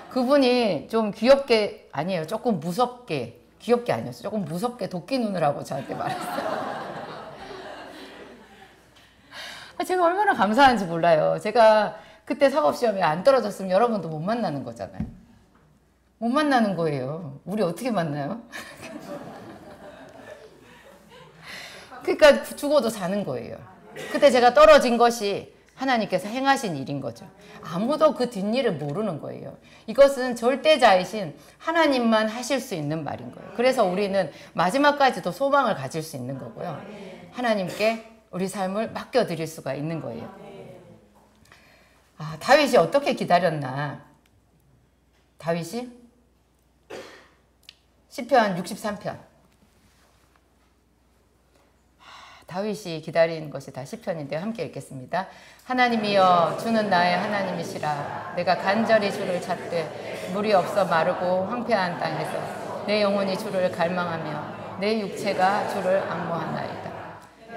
그분이 좀 귀엽게 아니에요. 조금 무섭게 귀엽게 아니었어요. 조금 무섭게 도끼 눈을 하고 저한테 말했어요. 제가 얼마나 감사한지 몰라요. 제가 그때 사법시험에 안 떨어졌으면 여러분도 못 만나는 거잖아요. 못 만나는 거예요. 우리 어떻게 만나요? 그러니까 죽어도 사는 거예요. 그때 제가 떨어진 것이 하나님께서 행하신 일인 거죠. 아무도 그 뒷일을 모르는 거예요. 이것은 절대자이신 하나님만 하실 수 있는 말인 거예요. 그래서 우리는 마지막까지도 소망을 가질 수 있는 거고요. 하나님께 우리 삶을 맡겨드릴 수가 있는 거예요. 다윗이 어떻게 기다렸나? 다윗이 시편 63편. 다윗이 기다린 것이 다 시편인데 함께 읽겠습니다. 하나님이여 주는 나의 하나님이시라. 내가 간절히 주를 찾되 물이 없어 마르고 황폐한 땅에서 내 영혼이 주를 갈망하며 내 육체가 주를 앙모하나이다.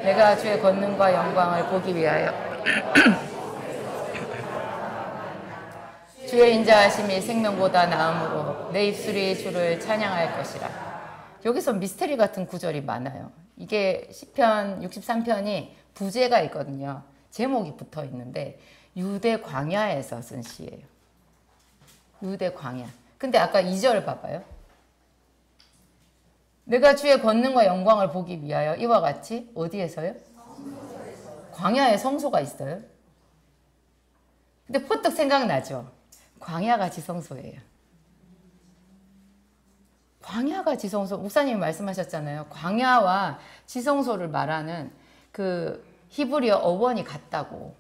내가 주의 권능과 영광을 보기 위하여 주의 인자하심이 생명보다 나음으로 내 입술이 주를 찬양할 것이라. 여기서 미스테리 같은 구절이 많아요. 이게 시편 63편이 부제가 있거든요. 제목이 붙어 있는데 유대 광야에서 쓴 시예요. 유대 광야. 근데 아까 2절 봐봐요. 내가 주의 권능과 영광을 보기 위하여 이와 같이 어디에서요? 광야에 성소가 있어요. 근데 퍼뜩 생각나죠? 광야가 지성소예요. 광야가 지성소, 목사님이 말씀하셨잖아요. 광야와 지성소를 말하는 그 히브리어 어원이 같다고.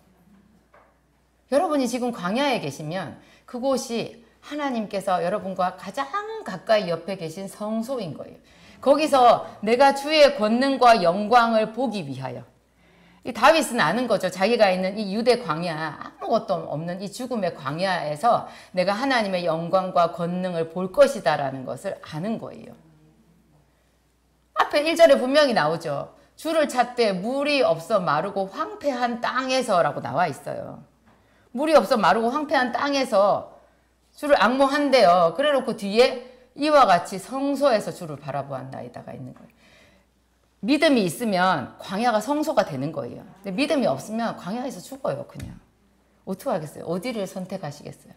여러분이 지금 광야에 계시면 그곳이 하나님께서 여러분과 가장 가까이 옆에 계신 성소인 거예요. 거기서 내가 주의 권능과 영광을 보기 위하여. 이 다윗은 아는 거죠. 자기가 있는 이 유대 광야, 아무것도 없는 이 죽음의 광야에서 내가 하나님의 영광과 권능을 볼 것이다라는 것을 아는 거예요. 앞에 1절에 분명히 나오죠. 주를 찾되 물이 없어 마르고 황폐한 땅에서라고 나와 있어요. 물이 없어 마르고 황폐한 땅에서 주를 앙모한대요. 그래놓고 뒤에 이와 같이 성소에서 주를 바라보았나이다가 있는 거예요. 믿음이 있으면 광야가 성소가 되는 거예요. 근데 믿음이 없으면 광야에서 죽어요, 그냥. 어떻게 하겠어요? 어디를 선택하시겠어요?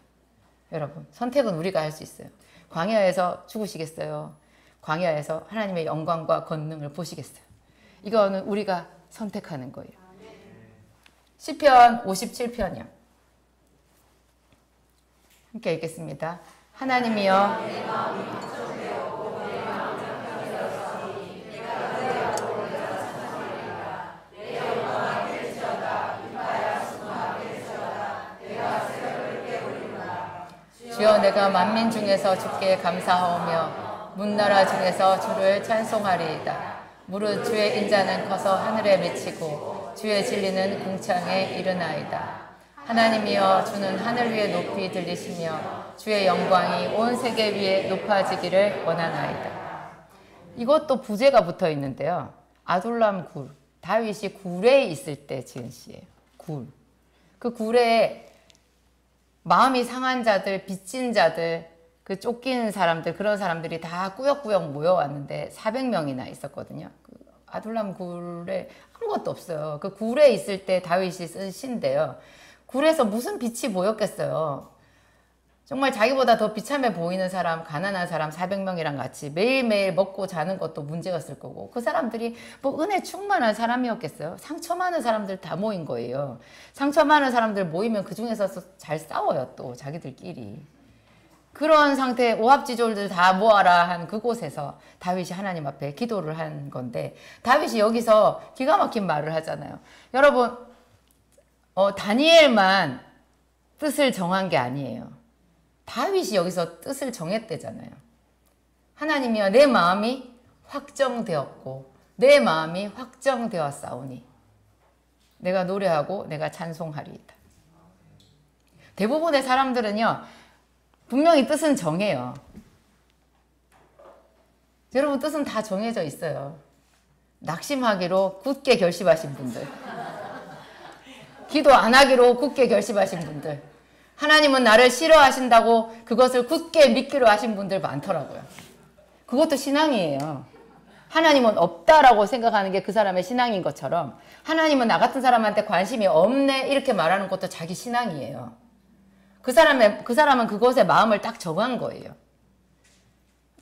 여러분, 선택은 우리가 할 수 있어요. 광야에서 죽으시겠어요? 광야에서 하나님의 영광과 권능을 보시겠어요? 이거는 우리가 선택하는 거예요. 시편 57편이요. 함께 읽겠습니다. 하나님이여 주여 내가 만민 중에서 주께 감사하오며 문나라 중에서 주를 찬송하리이다. 무릇 주의 인자는 커서 하늘에 맺히고 주의 진리는 궁창에 이르나이다. 하나님이여 주는 하늘 위에 높이 들리시며 주의 영광이 온 세계 위에 높아지기를 원하나이다. 이것도 부제가 붙어 있는데요. 아둘람 굴. 다윗이 굴에 있을 때 지은 시예요. 굴. 그 굴에 마음이 상한 자들, 빚진 자들, 그 쫓기는 사람들, 그런 사람들이 다 꾸역꾸역 모여왔는데 400명이나 있었거든요. 그 아둘람 굴에 아무것도 없어요. 그 굴에 있을 때 다윗이 쓴 시인데요. 굴에서 무슨 빛이 보였겠어요. 정말 자기보다 더 비참해 보이는 사람, 가난한 사람 400명이랑 같이 매일매일 먹고 자는 것도 문제였을 거고, 그 사람들이 뭐 은혜 충만한 사람이었겠어요. 상처 많은 사람들 다 모인 거예요. 상처 많은 사람들 모이면 그 중에서 잘 싸워요, 또 자기들끼리. 그런 상태에 오합지졸들 다 모아라 한 그곳에서 다윗이 하나님 앞에 기도를 한 건데, 다윗이 여기서 기가 막힌 말을 하잖아요. 여러분, 다니엘만 뜻을 정한 게 아니에요. 다윗이 여기서 뜻을 정했대잖아요. 하나님이여 내 마음이 확정되었고 내 마음이 확정되었사오니 내가 노래하고 내가 찬송하리이다. 대부분의 사람들은요, 분명히 뜻은 정해요. 여러분, 뜻은 다 정해져 있어요. 낙심하기로 굳게 결심하신 분들, 기도 안 하기로 굳게 결심하신 분들, 하나님은 나를 싫어하신다고 그것을 굳게 믿기로 하신 분들 많더라고요. 그것도 신앙이에요. 하나님은 없다라고 생각하는 게 그 사람의 신앙인 것처럼, 하나님은 나 같은 사람한테 관심이 없네 이렇게 말하는 것도 자기 신앙이에요. 그 사람은 그것에 마음을 딱 정한 거예요.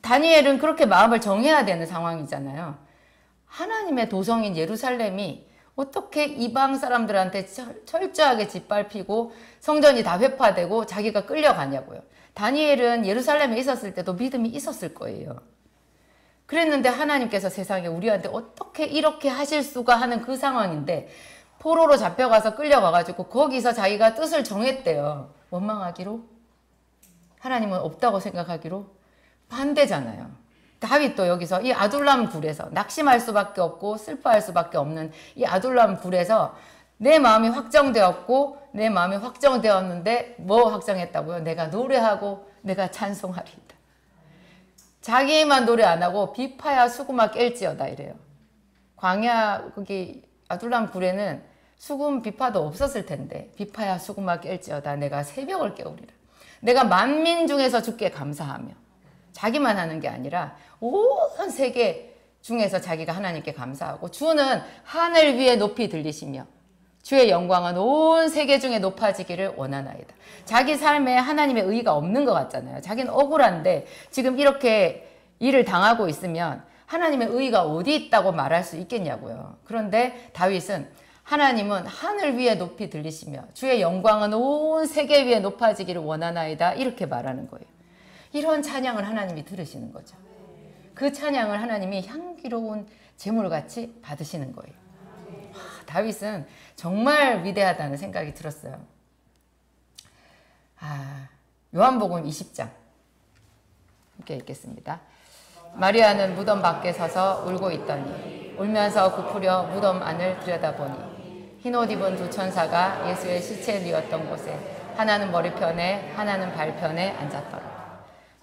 다니엘은 그렇게 마음을 정해야 되는 상황이잖아요. 하나님의 도성인 예루살렘이 어떻게 이방 사람들한테 철저하게 짓밟히고 성전이 다 회파되고 자기가 끌려가냐고요. 다니엘은 예루살렘에 있었을 때도 믿음이 있었을 거예요. 그랬는데 하나님께서 세상에 우리한테 어떻게 이렇게 하실 수가 하는 그 상황인데, 포로로 잡혀가서 끌려가가지고 거기서 자기가 뜻을 정했대요. 원망하기로? 하나님은 없다고 생각하기로? 반대잖아요. 다윗도 여기서 이 아둘람 굴에서 낙심할 수밖에 없고 슬퍼할 수밖에 없는 이 아둘람 굴에서 내 마음이 확정되었고 내 마음이 확정되었는데 뭐 확정했다고요? 내가 노래하고 내가 찬송하리이다. 자기만 노래 안 하고 비파야 수구마 깰지어다 이래요. 광야 거기 아둘람 굴에는 수금 비파도 없었을 텐데 비파야 수구마 깰지어다 내가 새벽을 깨우리라. 내가 만민 중에서 주께 감사하며, 자기만 하는 게 아니라 온 세계 중에서 자기가 하나님께 감사하고, 주는 하늘 위에 높이 들리시며 주의 영광은 온 세계 중에 높아지기를 원하나이다. 자기 삶에 하나님의 의의가 없는 것 같잖아요. 자기는 억울한데 지금 이렇게 일을 당하고 있으면 하나님의 의의가 어디 있다고 말할 수 있겠냐고요. 그런데 다윗은 하나님은 하늘 위에 높이 들리시며 주의 영광은 온 세계 위에 높아지기를 원하나이다 이렇게 말하는 거예요. 이런 찬양을 하나님이 들으시는 거죠. 그 찬양을 하나님이 향기로운 제물같이 받으시는 거예요. 다윗은 정말 위대하다는 생각이 들었어요. 요한복음 20장 함께 읽겠습니다. 마리아는 무덤 밖에 서서 울고 있더니 울면서 굽으려 무덤 안을 들여다보니 흰옷 입은 두 천사가 예수의 시체에 누웠던 곳에 하나는 머리편에 하나는 발편에 앉았더라.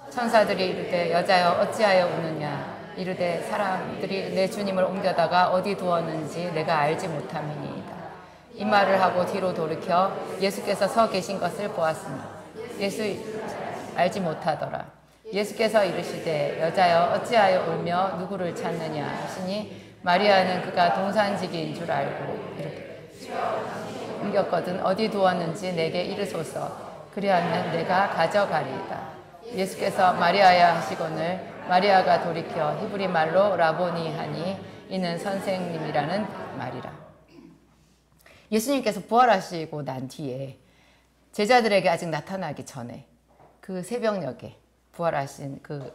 천사들이 이르되 여자여 어찌하여 우느냐. 이르되 사람들이 내 주님을 옮겨다가 어디 두었는지 내가 알지 못함이니이다. 이 말을 하고 뒤로 돌이켜 예수께서 서 계신 것을 보았으니 예수 알지 못하더라. 예수께서 이르시되 여자여 어찌하여 울며 누구를 찾느냐 하시니 마리아는 그가 동산지기인 줄 알고 이렇게 옮겼거든 어디 두었는지 내게 이르소서. 그리하면 내가 가져가리이다. 예수께서 마리아야 하시거늘 마리아가 돌이켜 히브리 말로 라보니 하니 이는 선생님이라는 말이라. 예수님께서 부활하시고 난 뒤에 제자들에게 아직 나타나기 전에 그 새벽녘에 부활하신 그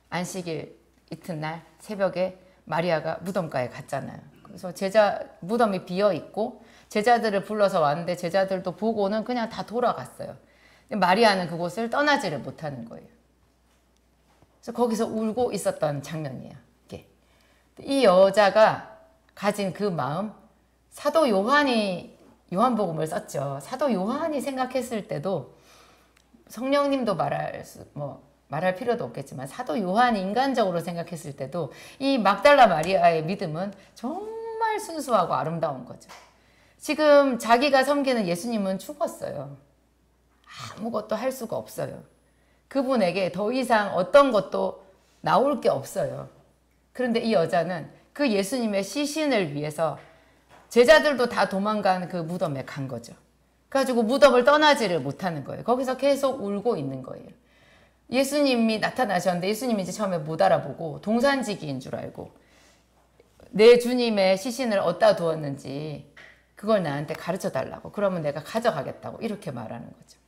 안식일 이튿날 새벽에 마리아가 무덤가에 갔잖아요. 그래서 무덤이 비어 있고 제자들을 불러서 왔는데 제자들도 보고는 그냥 다 돌아갔어요. 마리아는 그곳을 떠나지를 못하는 거예요. 그래서 거기서 울고 있었던 장면이에요. 이게. 이 여자가 가진 그 마음, 사도 요한이 요한복음을 썼죠. 사도 요한이 생각했을 때도 성령님도 말할 필요도 없겠지만 사도 요한이 인간적으로 생각했을 때도 이 막달라 마리아의 믿음은 정말 순수하고 아름다운 거죠. 지금 자기가 섬기는 예수님은 죽었어요. 아무것도 할 수가 없어요. 그분에게 더 이상 어떤 것도 나올 게 없어요. 그런데 이 여자는 그 예수님의 시신을 위해서 제자들도 다 도망간 그 무덤에 간 거죠. 그래가지고 무덤을 떠나지를 못하는 거예요. 거기서 계속 울고 있는 거예요. 예수님이 나타나셨는데 예수님이 이제 처음에 못 알아보고 동산지기인 줄 알고 내 주님의 시신을 어디다 두었는지 그걸 나한테 가르쳐 달라고, 그러면 내가 가져가겠다고 이렇게 말하는 거죠.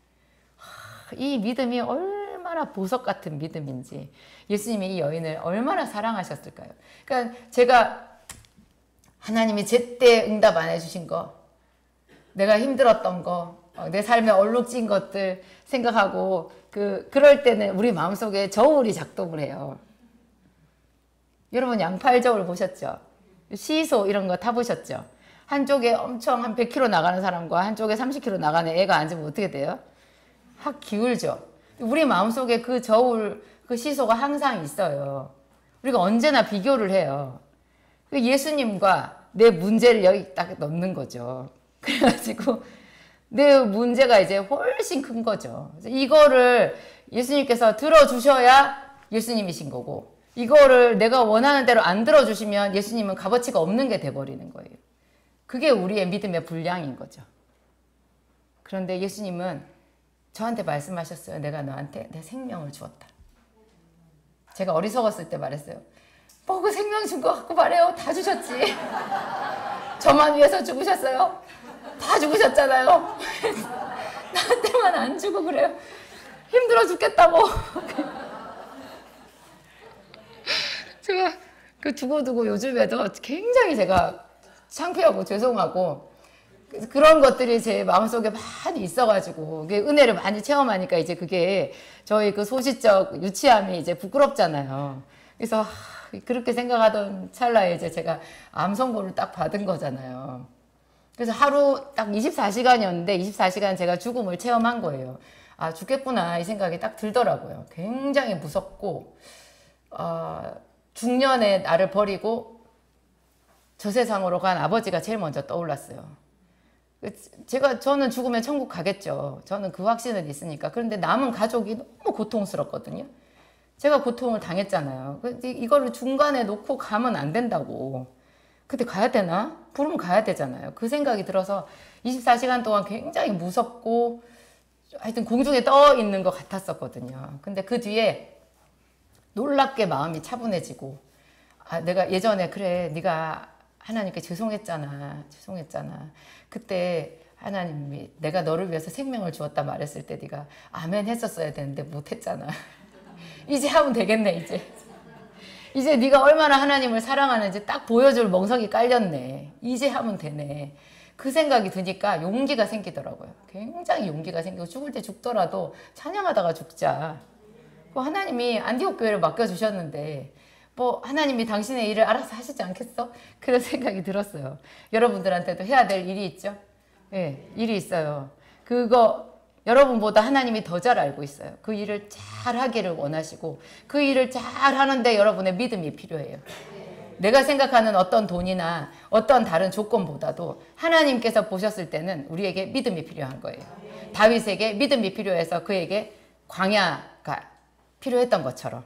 이 믿음이 얼마나 보석 같은 믿음인지, 예수님이 이 여인을 얼마나 사랑하셨을까요? 그러니까 제가 하나님이 제때 응답 안 해주신 거, 내가 힘들었던 거, 내 삶에 얼룩진 것들 생각하고 그럴 때는 우리 마음속에 저울이 작동을 해요. 여러분 양팔 저울 보셨죠? 시소 이런 거 타보셨죠? 한쪽에 엄청 한 100km 나가는 사람과 한쪽에 30km 나가는 애가 앉으면 어떻게 돼요? 확 기울죠. 우리 마음속에 그 저울, 그 시소가 항상 있어요. 우리가 언제나 비교를 해요. 예수님과 내 문제를 여기 딱 넣는 거죠. 그래가지고 내 문제가 이제 훨씬 큰 거죠. 이거를 예수님께서 들어주셔야 예수님이신 거고, 이거를 내가 원하는 대로 안 들어주시면 예수님은 값어치가 없는 게 돼버리는 거예요. 그게 우리의 믿음의 분량인 거죠. 그런데 예수님은 저한테 말씀하셨어요. 내가 너한테 내 생명을 주었다. 제가 어리석었을 때 말했어요. 뭐 그 생명 준 거 갖고 말해요. 다 주셨지. 저만 위해서 죽으셨어요. 다 죽으셨잖아요. 나한테만 안 주고 그래요. 힘들어 죽겠다고. 제가 그 두고두고 요즘에도 굉장히 제가 창피하고 죄송하고 그런 것들이 제 마음속에 많이 있어가지고 은혜를 많이 체험하니까 이제 그게 저희 그 소시적 유치함이 이제 부끄럽잖아요. 그래서 그렇게 생각하던 찰나에 이제 제가 암 선고를 딱 받은 거잖아요. 그래서 하루 딱 24시간이었는데 24시간 제가 죽음을 체험한 거예요. 아, 죽겠구나 이 생각이 딱 들더라고요. 굉장히 무섭고 중년에 나를 버리고 저 세상으로 간 아버지가 제일 먼저 떠올랐어요. 저는 죽으면 천국 가겠죠. 저는 그 확신은 있으니까. 그런데 남은 가족이 너무 고통스럽거든요. 제가 고통을 당했잖아요. 이거를 중간에 놓고 가면 안 된다고. 근데 가야 되나? 부르면 가야 되잖아요. 그 생각이 들어서 24시간 동안 굉장히 무섭고 하여튼 공중에 떠 있는 것 같았었거든요. 근데 그 뒤에 놀랍게 마음이 차분해지고, 아, 내가 예전에 그래 네가 하나님께 죄송했잖아. 그때 하나님이 내가 너를 위해서 생명을 주었다 말했을 때 네가 아멘 했었어야 되는데 못했잖아. 이제 하면 되겠네. 이제 네가 얼마나 하나님을 사랑하는지 딱 보여줄 멍석이 깔렸네. 이제 하면 되네. 그 생각이 드니까 용기가 생기더라고요. 굉장히 용기가 생기고, 죽을 때 죽더라도 찬양하다가 죽자. 하나님이 안디옥 교회를 맡겨주셨는데 뭐 하나님이 당신의 일을 알아서 하시지 않겠어? 그런 생각이 들었어요. 여러분들한테도 해야 될 일이 있죠? 네, 일이 있어요. 그거 여러분보다 하나님이 더 잘 알고 있어요. 그 일을 잘 하기를 원하시고 그 일을 잘 하는데 여러분의 믿음이 필요해요. 내가 생각하는 어떤 돈이나 어떤 다른 조건보다도 하나님께서 보셨을 때는 우리에게 믿음이 필요한 거예요. 다윗에게 믿음이 필요해서 그에게 광야가 필요했던 것처럼,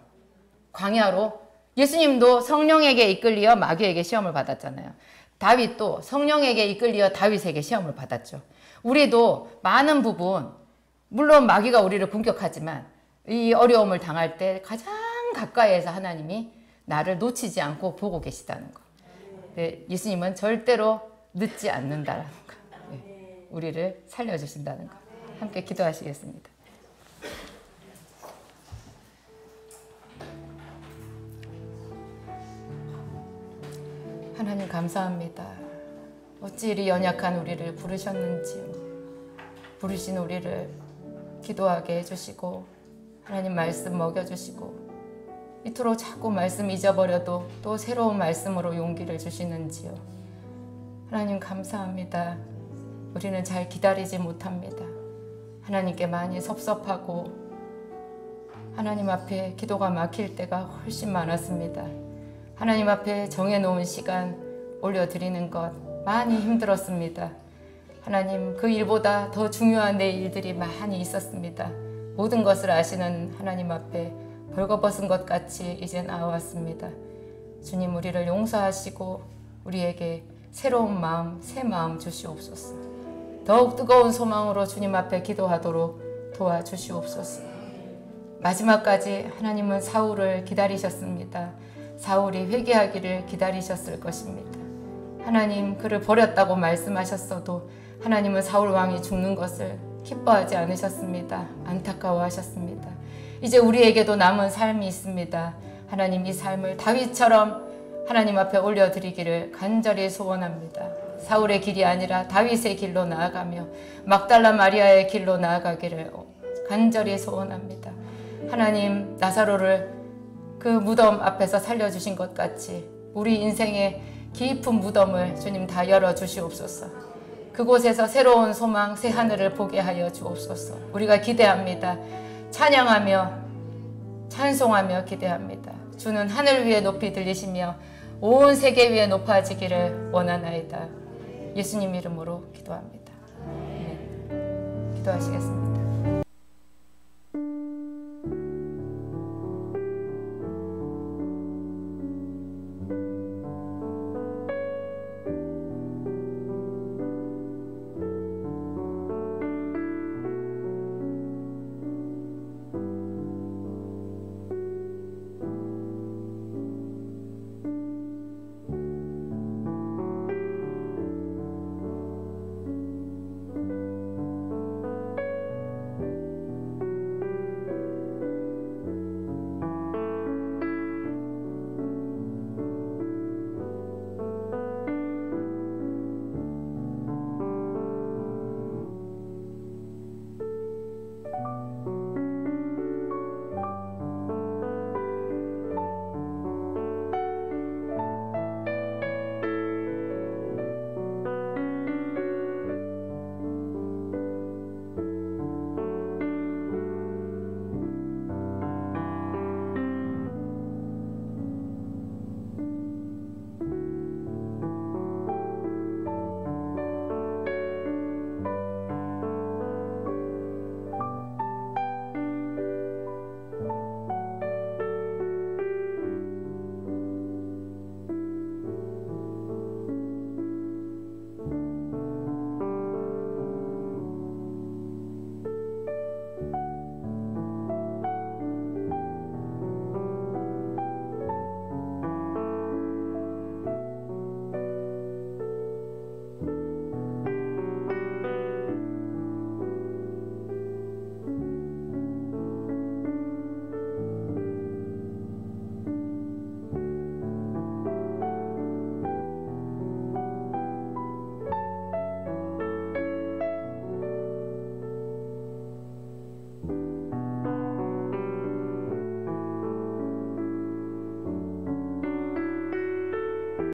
광야로 예수님도 성령에게 이끌리어 마귀에게 시험을 받았잖아요. 다윗도 성령에게 이끌리어 다윗에게 시험을 받았죠. 우리도 많은 부분, 물론 마귀가 우리를 공격하지만 이 어려움을 당할 때 가장 가까이에서 하나님이 나를 놓치지 않고 보고 계시다는 거. 네, 예수님은 절대로 늦지 않는다라는 거. 네, 우리를 살려주신다는 거. 함께 기도하시겠습니다. 하나님 감사합니다. 어찌 이리 연약한 우리를 부르셨는지요. 부르신 우리를 기도하게 해주시고 하나님 말씀 먹여주시고 이토록 자꾸 말씀 잊어버려도 또 새로운 말씀으로 용기를 주시는지요. 하나님 감사합니다. 우리는 잘 기다리지 못합니다. 하나님께 많이 섭섭하고 하나님 앞에 기도가 막힐 때가 훨씬 많았습니다. 하나님 앞에 정해놓은 시간 올려드리는 것 많이 힘들었습니다. 하나님 그 일보다 더 중요한 내 일들이 많이 있었습니다. 모든 것을 아시는 하나님 앞에 벌거벗은 것 같이 이제 나왔습니다. 주님 우리를 용서하시고 우리에게 새로운 마음, 새 마음 주시옵소서. 더욱 뜨거운 소망으로 주님 앞에 기도하도록 도와주시옵소서. 마지막까지 하나님은 사울을 기다리셨습니다. 사울이 회개하기를 기다리셨을 것입니다. 하나님 그를 버렸다고 말씀하셨어도 하나님은 사울 왕이 죽는 것을 기뻐하지 않으셨습니다. 안타까워하셨습니다. 이제 우리에게도 남은 삶이 있습니다. 하나님 이 삶을 다윗처럼 하나님 앞에 올려드리기를 간절히 소원합니다. 사울의 길이 아니라 다윗의 길로 나아가며 막달라 마리아의 길로 나아가기를 간절히 소원합니다. 하나님 나사로를 그 무덤 앞에서 살려주신 것 같이 우리 인생의 깊은 무덤을 주님 다 열어주시옵소서. 그곳에서 새로운 소망, 새 하늘을 보게 하여 주옵소서. 우리가 기대합니다. 찬양하며 찬송하며 기대합니다. 주는 하늘 위에 높이 들리시며 온 세계 위에 높아지기를 원하나이다. 예수님 이름으로 기도합니다. 네. 기도하시겠습니다.